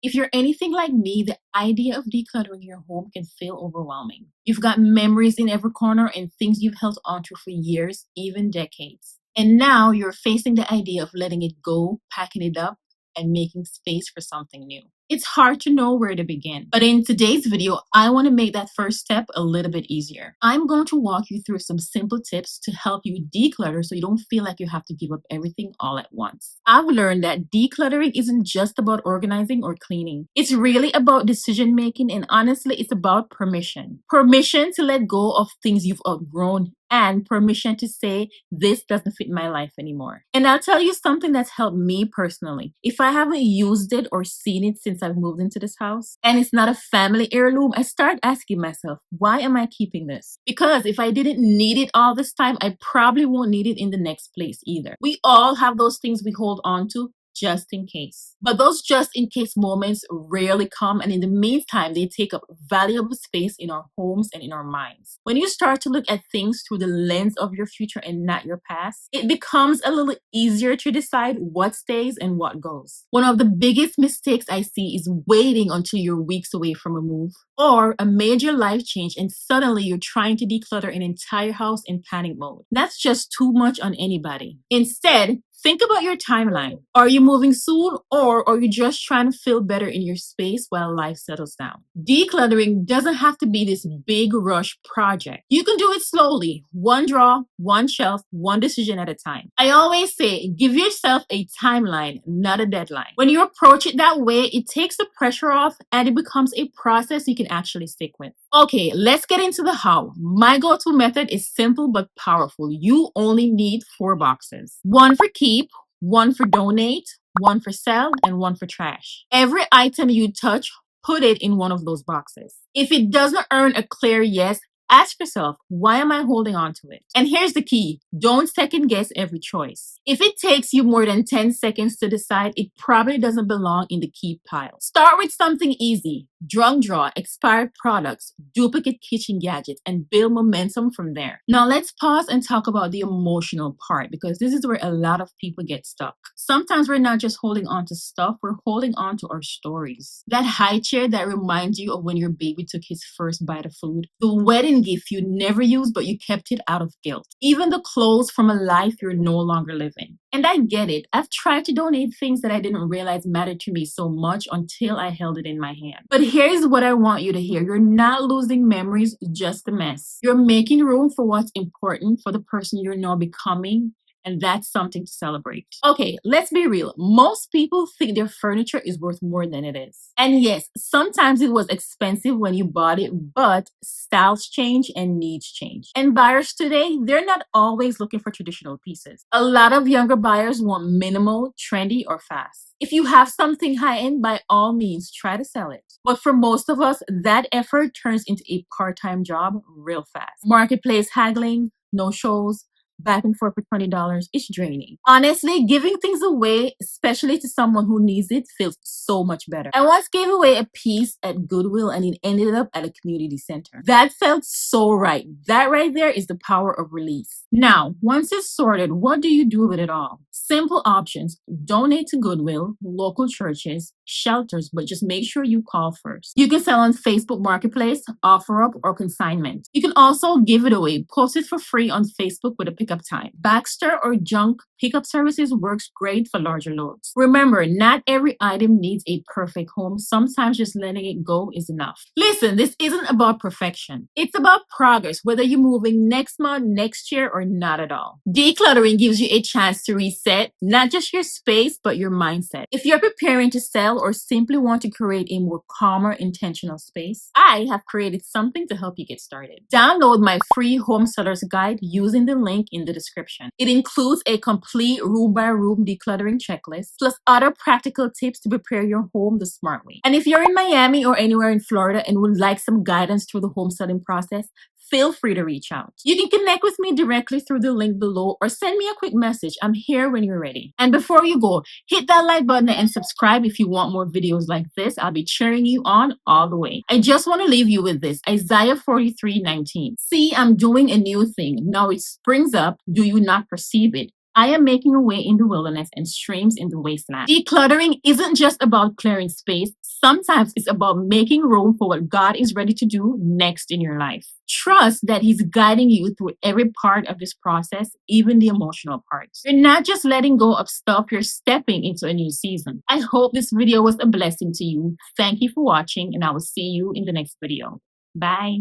If you're anything like me, the idea of decluttering your home can feel overwhelming. You've got memories in every corner and things you've held onto for years, even decades. And now you're facing the idea of letting it go, packing it up, and making space for something new. It's hard to know where to begin. But in today's video, I want to make that first step a little bit easier. I'm going to walk you through some simple tips to help you declutter so you don't feel like you have to give up everything all at once. I've learned that decluttering isn't just about organizing or cleaning. It's really about decision making, and honestly, it's about permission. Permission to let go of things you've outgrown and permission to say, this doesn't fit my life anymore. And I'll tell you something that's helped me personally. If I haven't used it or seen it since I've moved into this house and it's not a family heirloom, I start asking myself, why am I keeping this? Because if I didn't need it all this time, I probably won't need it in the next place either. We all have those things we hold on to just in case. But those just in case moments rarely come, and in the meantime, they take up valuable space in our homes and in our minds. When you start to look at things through the lens of your future and not your past, it becomes a little easier to decide what stays and what goes. One of the biggest mistakes I see is waiting until you're weeks away from a move or a major life change and suddenly you're trying to declutter an entire house in panic mode. That's just too much on anybody. Instead, think about your timeline. Are you moving soon, or are you just trying to feel better in your space while life settles down? Decluttering doesn't have to be this big rush project. You can do it slowly, one drawer, one shelf, one decision at a time. I always say, give yourself a timeline, not a deadline. When you approach it that way, it takes the pressure off and it becomes a process you can actually stick with. Okay, let's get into the how. My go-to method is simple but powerful. You only need 4 boxes. One for keep, one for donate, one for sell, and one for trash. Every item you touch, put it in one of those boxes. If it doesn't earn a clear yes, ask yourself, why am I holding on to it? And here's the key. Don't second guess every choice. If it takes you more than 10 seconds to decide, it probably doesn't belong in the keep pile. Start with something easy. Drunk draw, expired products, duplicate kitchen gadgets, and build momentum from there. Now let's pause and talk about the emotional part, because this is where a lot of people get stuck. Sometimes we're not just holding on to stuff, we're holding on to our stories. That high chair that reminds you of when your baby took his first bite of food. The wedding gift you never used but you kept it out of guilt. Even the clothes from a life you're no longer living. And I get it. I've tried to donate things that I didn't realize mattered to me so much until I held it in my hand. But here's what I want you to hear. You're not losing memories, just a mess. You're making room for what's important, for the person you're now becoming. And that's something to celebrate. Okay, let's be real. Most people think their furniture is worth more than it is. And yes, sometimes it was expensive when you bought it, but styles change and needs change. And buyers today, they're not always looking for traditional pieces. A lot of younger buyers want minimal, trendy, or fast. If you have something high-end, by all means, try to sell it. But for most of us, that effort turns into a part-time job real fast. Marketplace haggling, no shows, back and forth for $20, it's draining. Honestly, giving things away, especially to someone who needs it, feels so much better. I once gave away a piece at Goodwill and it ended up at a community center. That felt so right. That right there is the power of release. Now, once it's sorted, what do you do with it all? Simple options. Donate to Goodwill, local churches, shelters, but just make sure you call first. You can sell on Facebook Marketplace, OfferUp, or consignment. You can also give it away. Post it for free on Facebook with a pickup time. Baxter or junk pickup services works great for larger loads. Remember, not every item needs a perfect home. Sometimes just letting it go is enough. Listen, this isn't about perfection. It's about progress, whether you're moving next month, next year, or not at all. Decluttering gives you a chance to reset, not just your space, but your mindset. If you're preparing to sell or simply want to create a more calmer, intentional space, I have created something to help you get started. Download my free home seller's guide using the link in the description. It includes a complete room-by-room decluttering checklist, plus other practical tips to prepare your home the smart way. And if you're in Miami or anywhere in Florida and would like some guidance through the home selling process, feel free to reach out. You can connect with me directly through the link below or send me a quick message. I'm here when you're ready. And before you go, hit that like button and subscribe if you want more videos like this. I'll be cheering you on all the way. I just want to leave you with this. Isaiah 43:19. See, I'm doing a new thing. Now it springs up. Do you not perceive it? I am making a way in the wilderness and streams in the wasteland. Decluttering isn't just about clearing space. Sometimes it's about making room for what God is ready to do next in your life. Trust that He's guiding you through every part of this process, even the emotional parts. You're not just letting go of stuff, you're stepping into a new season. I hope this video was a blessing to you. Thank you for watching, and I will see you in the next video. Bye.